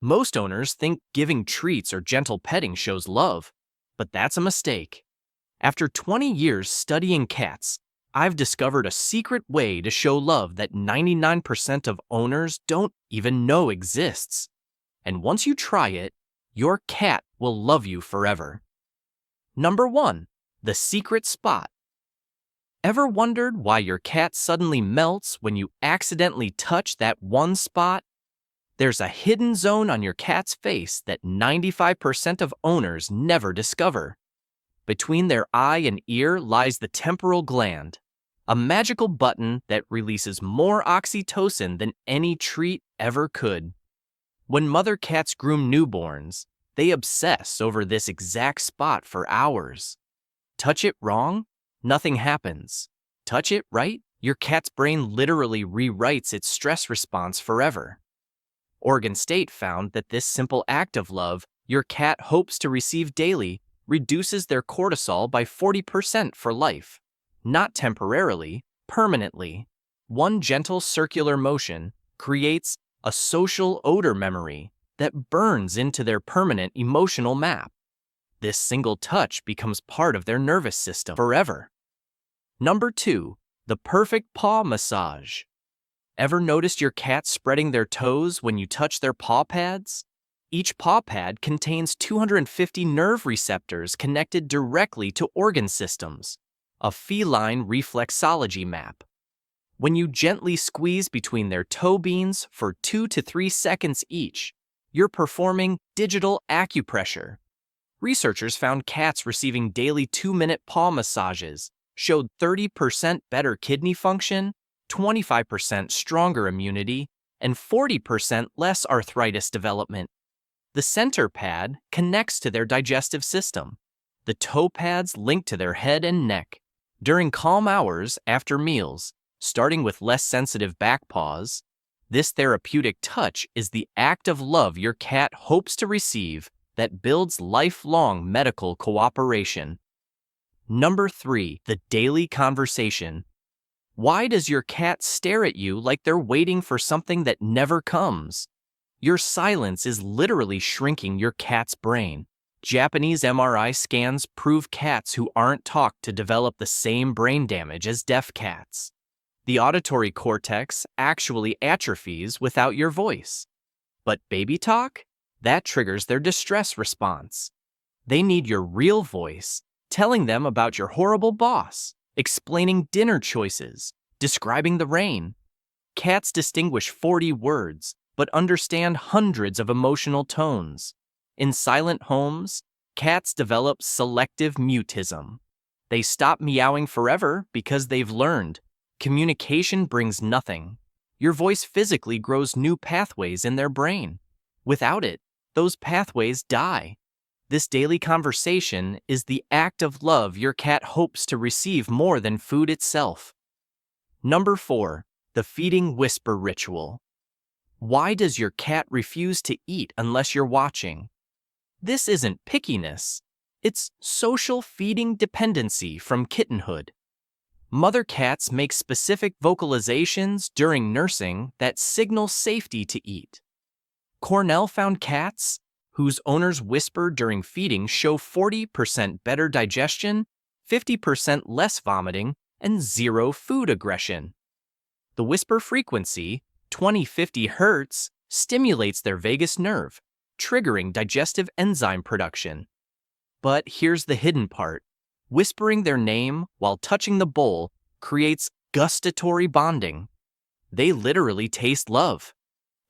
Most owners think giving treats or gentle petting shows love, but that's a mistake. After 20 years studying cats, I've discovered a secret way to show love that 99% of owners don't even know exists. And once you try it, your cat will love you forever. Number 1. The secret spot. Ever wondered why your cat suddenly melts when you accidentally touch that one spot? There's a hidden zone on your cat's face that 95% of owners never discover. Between their eye and ear lies the temporal gland, a magical button that releases more oxytocin than any treat ever could. When mother cats groom newborns, they obsess over this exact spot for hours. Touch it wrong? Nothing happens. Touch it right? Your cat's brain literally rewrites its stress response forever. Oregon State found that this simple act of love your cat hopes to receive daily reduces their cortisol by 40% for life. Not temporarily, permanently. One gentle circular motion creates a social odor memory that burns into their permanent emotional map. This single touch becomes part of their nervous system forever. Number 2. The perfect paw massage. Ever noticed your cat spreading their toes when you touch their paw pads? Each paw pad contains 250 nerve receptors connected directly to organ systems, a feline reflexology map. When you gently squeeze between their toe beans for 2 to 3 seconds each, you're performing digital acupressure. Researchers found cats receiving daily 2-minute paw massages showed 30% better kidney function, 25% stronger immunity, and 40% less arthritis development. The center pad connects to their digestive system. The toe pads link to their head and neck. During calm hours after meals, starting with less sensitive back paws, this therapeutic touch is the act of love your cat hopes to receive that builds lifelong medical cooperation. Number 3. The daily conversation. Why does your cat stare at you like they're waiting for something that never comes? Your silence is literally shrinking your cat's brain. Japanese MRI scans prove cats who aren't talked to develop the same brain damage as deaf cats. The auditory cortex actually atrophies without your voice. But baby talk? That triggers their distress response. They need your real voice, telling them about your horrible boss, explaining dinner choices, describing the rain. Cats distinguish 40 words, but understand hundreds of emotional tones. In silent homes, cats develop selective mutism. They stop meowing forever because they've learned communication brings nothing. Your voice physically grows new pathways in their brain. Without it, those pathways die. This daily conversation is the act of love your cat hopes to receive more than food itself. Number 4. The feeding whisper ritual. Why does your cat refuse to eat unless you're watching? This isn't pickiness. It's social feeding dependency from kittenhood. Mother cats make specific vocalizations during nursing that signal safety to eat. Cornell found cats whose owners whisper during feeding show 40% better digestion, 50% less vomiting, and 0 food aggression. The whisper frequency, 20-50 Hz, stimulates their vagus nerve, triggering digestive enzyme production. But here's the hidden part. Whispering their name while touching the bowl creates gustatory bonding. They literally taste love.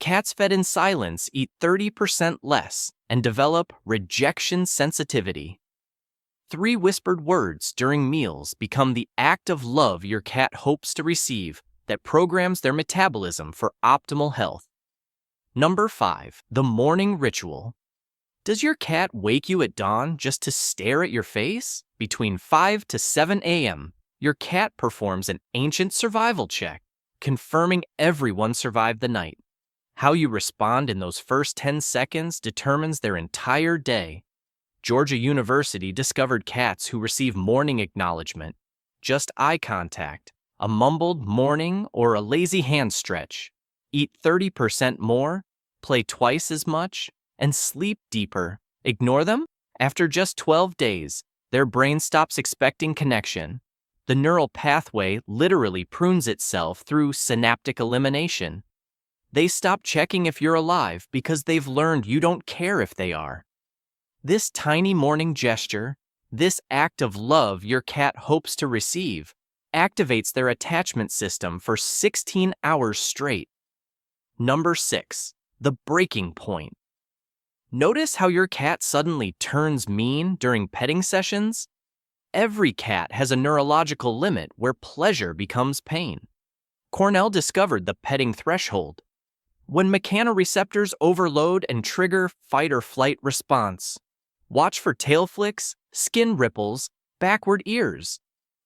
Cats fed in silence eat 30% less and develop rejection sensitivity. 3 whispered words during meals become the act of love your cat hopes to receive that programs their metabolism for optimal health. Number 5. The morning ritual. Does your cat wake you at dawn just to stare at your face? Between 5 to 7 a.m., your cat performs an ancient survival check, confirming everyone survived the night. How you respond in those first 10 seconds determines their entire day. Georgia University discovered cats who receive morning acknowledgement, just eye contact, a mumbled morning or a lazy hand stretch, eat 30% more, play twice as much, and sleep deeper. Ignore them? After just 12 days, their brain stops expecting connection. The neural pathway literally prunes itself through synaptic elimination. They stop checking if you're alive because they've learned you don't care if they are. This tiny morning gesture, this act of love your cat hopes to receive, activates their attachment system for 16 hours straight. Number 6. The breaking point. Notice how your cat suddenly turns mean during petting sessions? Every cat has a neurological limit where pleasure becomes pain. Cornell discovered the petting threshold. When mechanoreceptors overload and trigger fight or flight response. Watch for tail flicks, skin ripples, backward ears.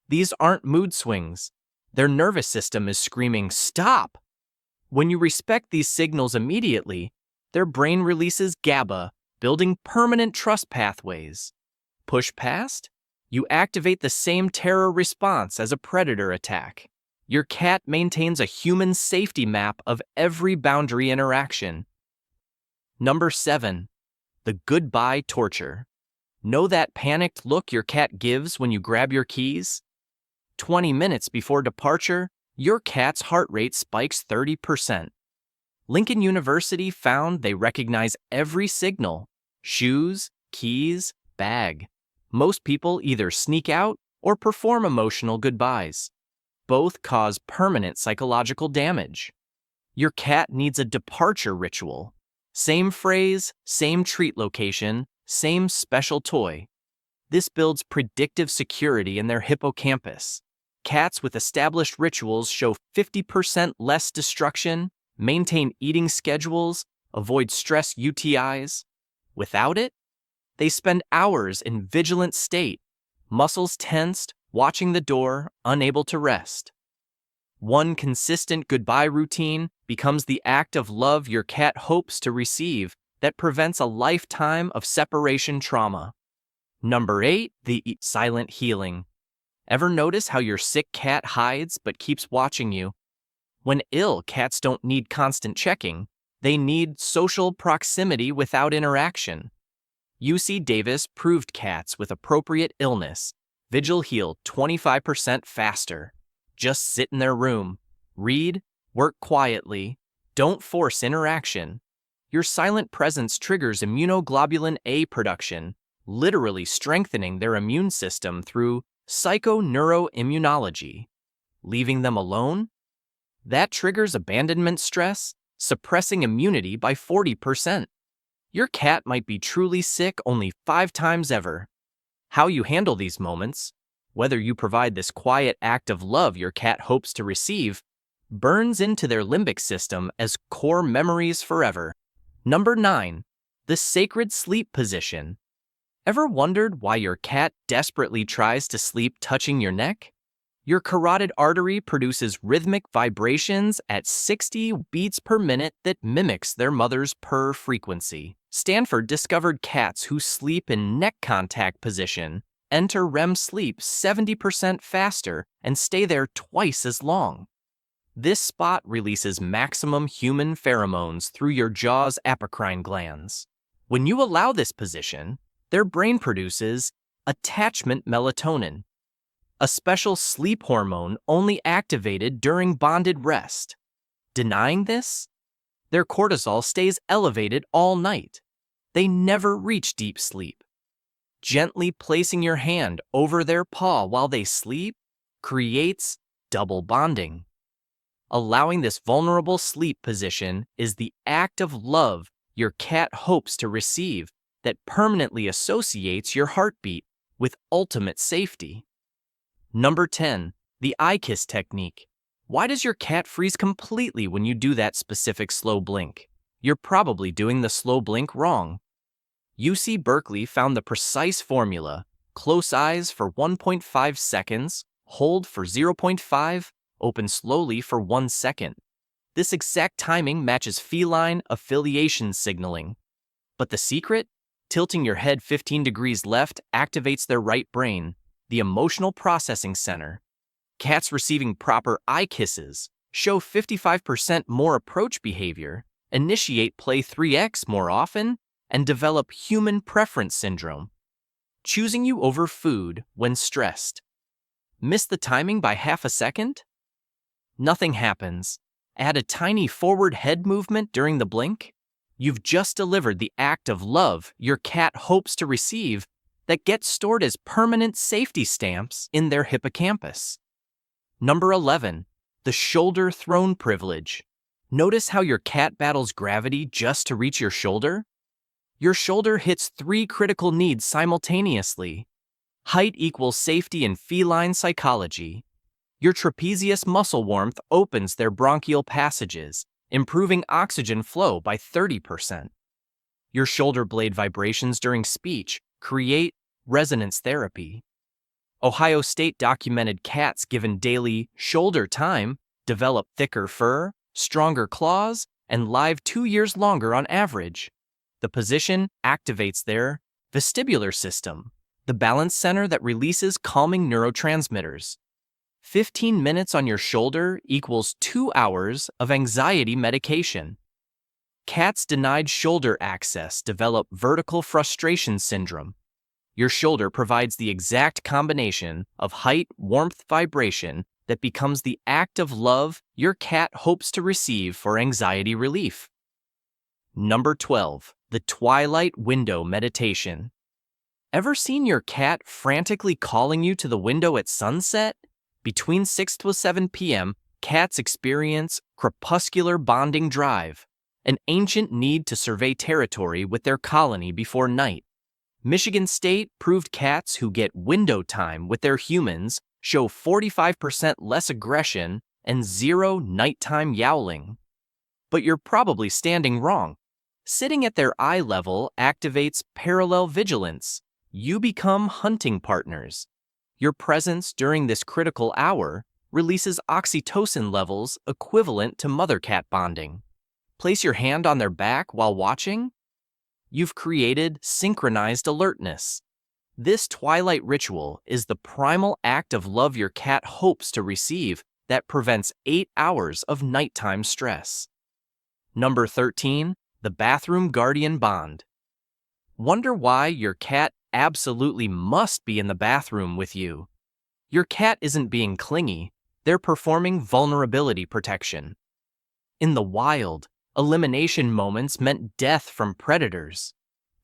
These aren't mood swings. Their nervous system is screaming, "Stop!" When you respect these signals immediately, their brain releases GABA, building permanent trust pathways. Push past? You activate the same terror response as a predator attack. Your cat maintains a human safety map of every boundary interaction. Number 7. The goodbye torture. Know that panicked look your cat gives when you grab your keys? 20 minutes before departure, your cat's heart rate spikes 30%. Lincoln University found they recognize every signal: shoes, keys, bag. Most people either sneak out or perform emotional goodbyes. Both cause permanent psychological damage. Your cat needs a departure ritual. Same phrase, same treat location, same special toy. This builds predictive security in their hippocampus. Cats with established rituals show 50% less destruction, maintain eating schedules, avoid stress UTIs. Without it, they spend hours in vigilant state, muscles tensed, watching the door, unable to rest. One consistent goodbye routine becomes the act of love your cat hopes to receive that prevents a lifetime of separation trauma. Number 8. The silent healing. Ever notice how your sick cat hides but keeps watching you? When ill, cats don't need constant checking. They need social proximity without interaction. UC Davis proved cats with appropriate illness vigil heal 25% faster. Just sit in their room, read, work quietly, don't force interaction. Your silent presence triggers immunoglobulin A production, literally strengthening their immune system through psychoneuroimmunology. Leaving them alone? That triggers abandonment stress, suppressing immunity by 40%. Your cat might be truly sick only 5 times ever. How you handle these moments, whether you provide this quiet act of love your cat hopes to receive, burns into their limbic system as core memories forever. Number 9. The sacred sleep position. Ever wondered why your cat desperately tries to sleep touching your neck? Your carotid artery produces rhythmic vibrations at 60 beats per minute that mimics their mother's purr frequency. Stanford discovered cats who sleep in neck contact position enter REM sleep 70% faster and stay there twice as long. This spot releases maximum human pheromones through your jaw's apocrine glands. When you allow this position, their brain produces attachment melatonin, a special sleep hormone only activated during bonded rest. Denying this, their cortisol stays elevated all night. They never reach deep sleep. Gently placing your hand over their paw while they sleep creates double bonding. Allowing this vulnerable sleep position is the act of love your cat hopes to receive that permanently associates your heartbeat with ultimate safety. Number 10. The eye kiss technique. Why does your cat freeze completely when you do that specific slow blink? You're probably doing the slow blink wrong. UC Berkeley found the precise formula: close eyes for 1.5 seconds, hold for 0.5, open slowly for 1 second. This exact timing matches feline affiliation signaling. But the secret? Tilting your head 15 degrees left activates their right brain, the emotional processing center. Cats receiving proper eye kisses show 55% more approach behavior initiate play 3x more often, and develop human preference syndrome, choosing you over food when stressed. Miss the timing by half a second? Nothing happens. Add a tiny forward head movement during the blink. You've just delivered the act of love your cat hopes to receive that gets stored as permanent safety stamps in their hippocampus. Number 11. The shoulder throne privilege. Notice how your cat battles gravity just to reach your shoulder? Your shoulder hits 3 critical needs simultaneously. Height equals safety in feline psychology. Your trapezius muscle warmth opens their bronchial passages, improving oxygen flow by 30%. Your shoulder blade vibrations during speech create resonance therapy. Ohio State documented cats given daily shoulder time develop thicker fur, stronger claws, and live 2 years longer on average. The position activates their vestibular system, the balance center that releases calming neurotransmitters. 15 minutes on your shoulder equals 2 hours of anxiety medication. Cats denied shoulder access develop vertical frustration syndrome. Your shoulder provides the exact combination of height, warmth, vibration that becomes the act of love your cat hopes to receive for anxiety relief. Number 12. The twilight window meditation. Ever seen your cat frantically calling you to the window at sunset? Between 6 to 7 p.m., cats experience crepuscular bonding drive, an ancient need to survey territory with their colony before night. Michigan State proved cats who get window time with their humans show 45% less aggression and 0 nighttime yowling. But you're probably standing wrong. Sitting at their eye level activates parallel vigilance. You become hunting partners. Your presence during this critical hour releases oxytocin levels equivalent to mother-cat bonding. Place your hand on their back while watching. You've created synchronized alertness. This twilight ritual is the primal act of love your cat hopes to receive that prevents 8 hours of nighttime stress. Number 13. The bathroom guardian bond. Wonder why your cat absolutely must be in the bathroom with you? Your cat isn't being clingy, they're performing vulnerability protection. In the wild, elimination moments meant death from predators.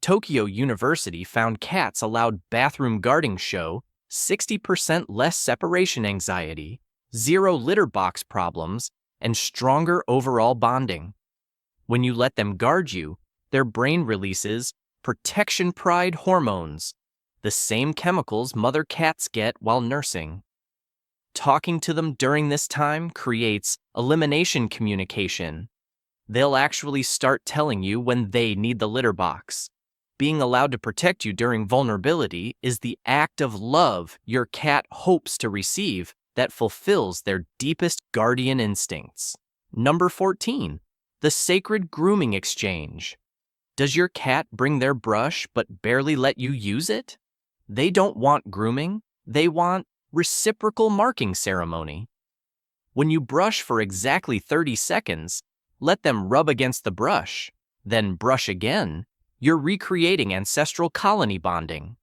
Tokyo University found cats allowed bathroom guarding show 60% less separation anxiety, 0 litter box problems, and stronger overall bonding. When you let them guard you, their brain releases protection pride hormones, the same chemicals mother cats get while nursing. Talking to them during this time creates elimination communication. They'll actually start telling you when they need the litter box. Being allowed to protect you during vulnerability is the act of love your cat hopes to receive that fulfills their deepest guardian instincts. Number 14. The sacred grooming exchange. Does your cat bring their brush but barely let you use it? They don't want grooming, they want reciprocal marking ceremony. When you brush for exactly 30 seconds, let them rub against the brush, then brush again. You're recreating ancestral colony bonding.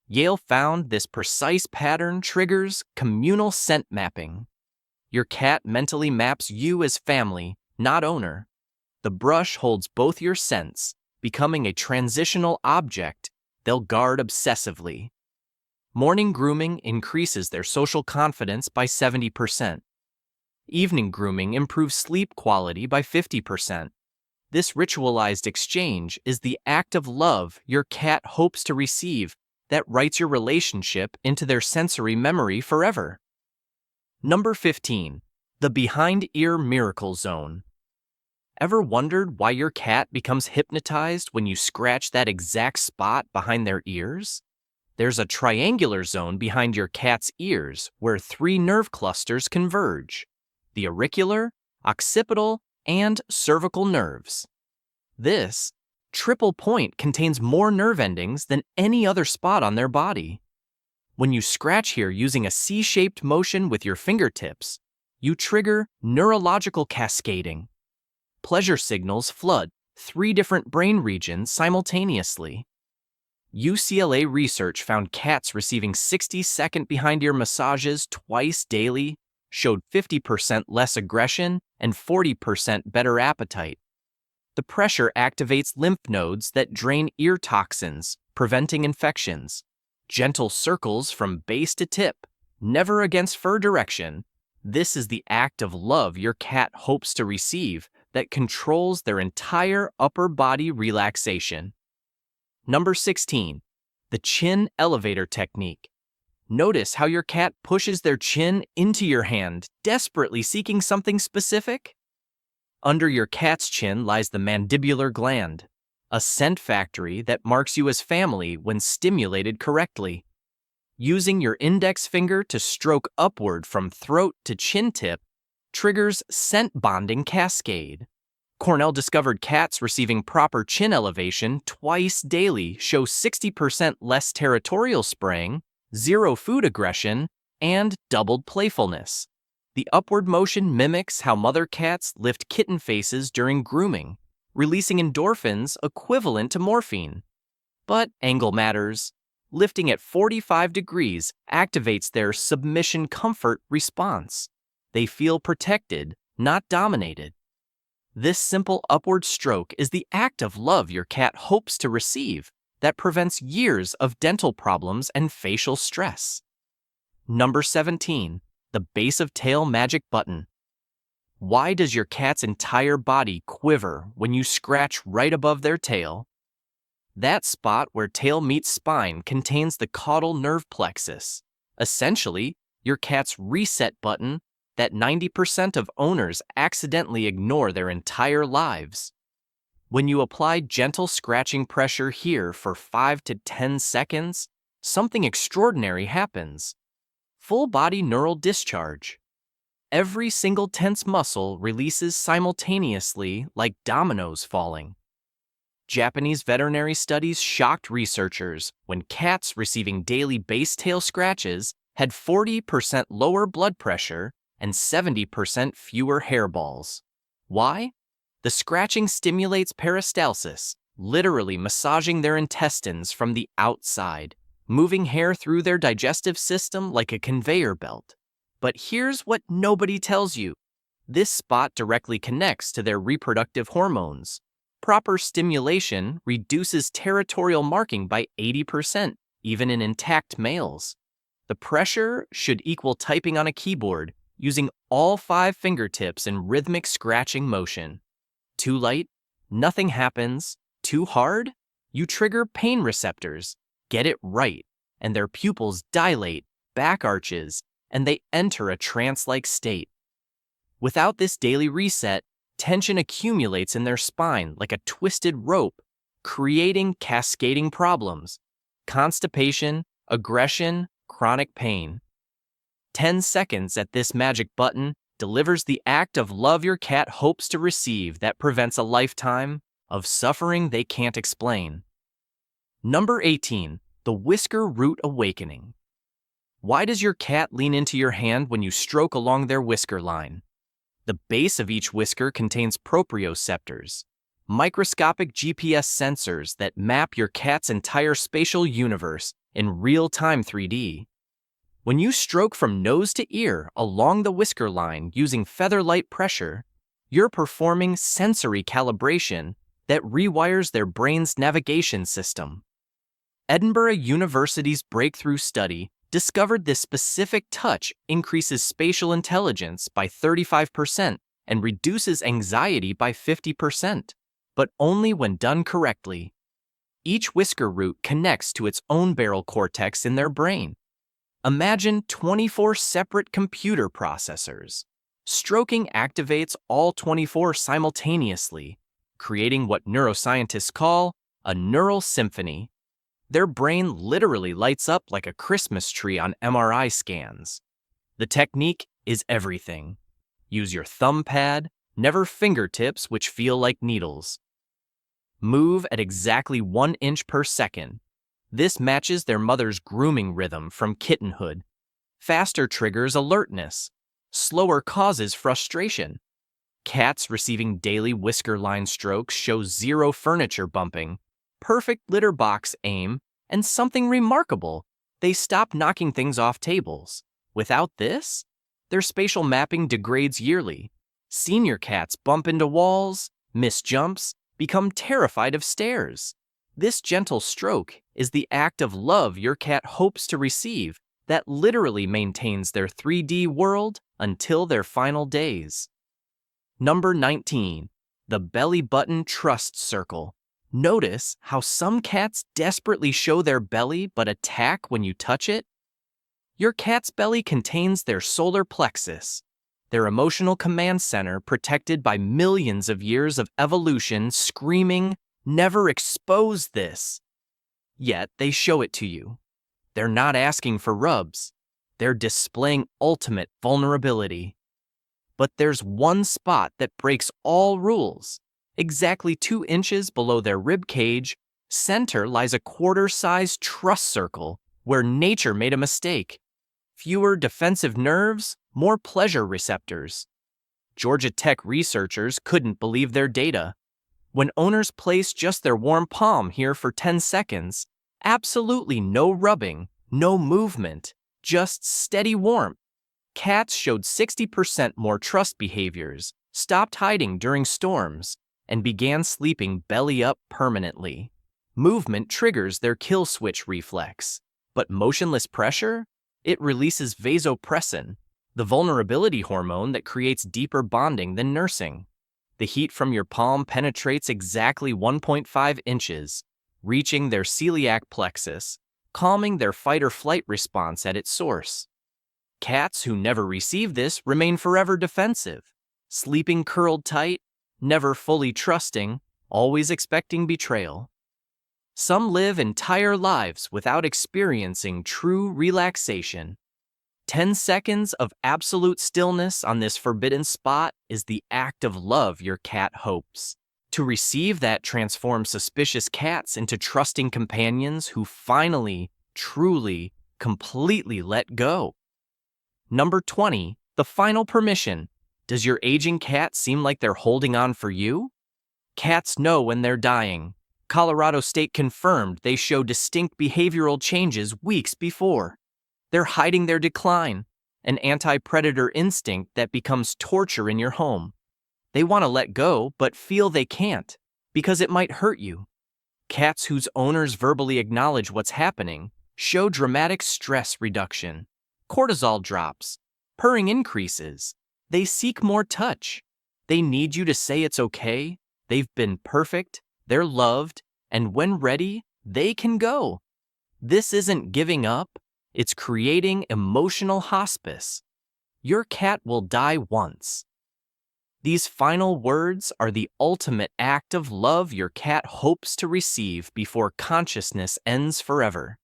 Yale found this precise pattern triggers communal scent mapping. Your cat mentally maps you as family, not owner. The brush holds both your scents, becoming a transitional object they'll guard obsessively. Morning grooming increases their social confidence by 70%. Evening grooming improves sleep quality by 50%. This ritualized exchange is the act of love your cat hopes to receive that writes your relationship into their sensory memory forever. Number 15. The behind-ear miracle zone. Ever wondered why your cat becomes hypnotized when you scratch that exact spot behind their ears? There's a triangular zone behind your cat's ears where 3 nerve clusters converge: the auricular, occipital, and cervical nerves. This triple point contains more nerve endings than any other spot on their body. When you scratch here using a C-shaped motion with your fingertips, you trigger neurological cascading. pleasure signals flood 3 different brain regions simultaneously. UCLA research found cats receiving 60-second behind-ear massages twice daily showed 50% less aggression and 40% better appetite. The pressure activates lymph nodes that drain ear toxins, preventing infections. Gentle circles from base to tip, never against fur direction. This is the act of love your cat hopes to receive that controls their entire upper body relaxation. Number 16. The chin elevator technique. Notice how your cat pushes their chin into your hand, desperately seeking something specific? Under your cat's chin lies the mandibular gland, a scent factory that marks you as family when stimulated correctly. Using your index finger to stroke upward from throat to chin tip triggers scent bonding cascade. Cornell discovered cats receiving proper chin elevation twice daily show 60% less territorial spraying, 0 food aggression, and doubled playfulness. The upward motion mimics how mother cats lift kitten faces during grooming, releasing endorphins equivalent to morphine. But angle matters. Lifting at 45 degrees activates their submission comfort response. They feel protected, not dominated. This simple upward stroke is the act of love your cat hopes to receive that prevents years of dental problems and facial stress. Number 17. The base of tail magic button. Why does your cat's entire body quiver when you scratch right above their tail? That spot where tail meets spine contains the caudal nerve plexus, essentially your cat's reset button that 90% of owners accidentally ignore their entire lives. When you apply gentle scratching pressure here for 5 to 10 seconds, something extraordinary happens. Full body neural discharge. Every single tense muscle releases simultaneously like dominoes falling. Japanese veterinary studies shocked researchers when cats receiving daily base tail scratches had 40% lower blood pressure and 70% fewer hairballs. Why? The scratching stimulates peristalsis, literally massaging their intestines from the outside, moving hair through their digestive system like a conveyor belt. But here's what nobody tells you. This spot directly connects to their reproductive hormones. Proper stimulation reduces territorial marking by 80%, even in intact males. The pressure should equal typing on a keyboard, using all 5 fingertips in rhythmic scratching motion. Too light? Nothing happens. Too hard? You trigger pain receptors. Get it right, and their pupils dilate, back arches, and they enter a trance-like state. Without this daily reset, tension accumulates in their spine like a twisted rope, creating cascading problems: constipation, aggression, chronic pain. 10 seconds at this magic button delivers the act of love your cat hopes to receive that prevents a lifetime of suffering they can't explain. Number 18. The whisker root awakening. Why does your cat lean into your hand when you stroke along their whisker line? The base of each whisker contains proprioceptors, microscopic GPS sensors that map your cat's entire spatial universe in real-time 3D. When you stroke from nose to ear along the whisker line using feather-light pressure, you're performing sensory calibration that rewires their brain's navigation system. Edinburgh University's breakthrough study discovered this specific touch increases spatial intelligence by 35% and reduces anxiety by 50%, but only when done correctly. Each whisker root connects to its own barrel cortex in their brain. Imagine 24 separate computer processors. Stroking activates all 24 simultaneously, creating what neuroscientists call a neural symphony. Their brain literally lights up like a Christmas tree on MRI scans. The technique is everything. Use your thumb pad, never fingertips which feel like needles. Move at exactly 1 inch per second. This matches their mother's grooming rhythm from kittenhood. Faster triggers alertness. Slower causes frustration. Cats receiving daily whisker line strokes show zero furniture bumping, perfect litter box aim, and something remarkable: they stop knocking things off tables. Without this, their spatial mapping degrades yearly. Senior cats bump into walls, miss jumps, become terrified of stairs. This gentle stroke is the act of love your cat hopes to receive that literally maintains their 3D world until their final days. Number 19. The belly button trust circle. Notice how some cats desperately show their belly but attack when you touch it? Your cat's belly contains their solar plexus, their emotional command center protected by millions of years of evolution screaming, "Never expose this!" Yet they show it to you. They're not asking for rubs. They're displaying ultimate vulnerability. But there's one spot that breaks all rules. Exactly 2 inches below their rib cage, center lies a quarter-sized trust circle where nature made a mistake. Fewer defensive nerves, more pleasure receptors. Georgia Tech researchers couldn't believe their data. When owners place just their warm palm here for 10 seconds, absolutely no rubbing, no movement, just steady warmth. Cats showed 60% more trust behaviors, stopped hiding during storms, and began sleeping belly up permanently. Movement triggers their kill switch reflex, but motionless pressure? It releases vasopressin, the vulnerability hormone that creates deeper bonding than nursing. The heat from your palm penetrates exactly 1.5 inches, reaching their celiac plexus, calming their fight or flight response at its source. Cats who never receive this remain forever defensive, sleeping curled tight, never fully trusting, always expecting betrayal. Some live entire lives without experiencing true relaxation. 10 seconds of absolute stillness on this forbidden spot is the act of love your cat hopes. To receive that transforms suspicious cats into trusting companions who finally, truly, completely let go. Number 20. The final permission. Does your aging cat seem like they're holding on for you? Cats know when they're dying. Colorado State confirmed they show distinct behavioral changes weeks before. They're hiding their decline, an anti-predator instinct that becomes torture in your home. They want to let go but feel they can't because it might hurt you. Cats whose owners verbally acknowledge what's happening show dramatic stress reduction. Cortisol drops, purring increases. They seek more touch. They need you to say it's okay, they've been perfect, they're loved, and when ready, they can go. This isn't giving up, it's creating emotional hospice. Your cat will die once. These final words are the ultimate act of love your cat hopes to receive before consciousness ends forever.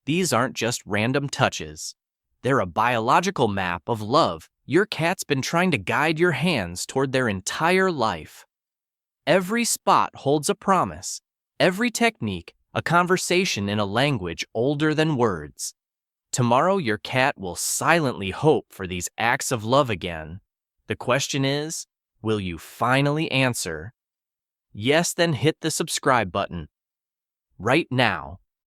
These aren't just random touches. They're a biological map of love your cat's been trying to guide your hands toward their entire life. Every spot holds a promise, every technique a conversation in a language older than words. Tomorrow your cat will silently hope for these acts of love again. The question is, will you finally answer? Yes, then hit the subscribe button right now.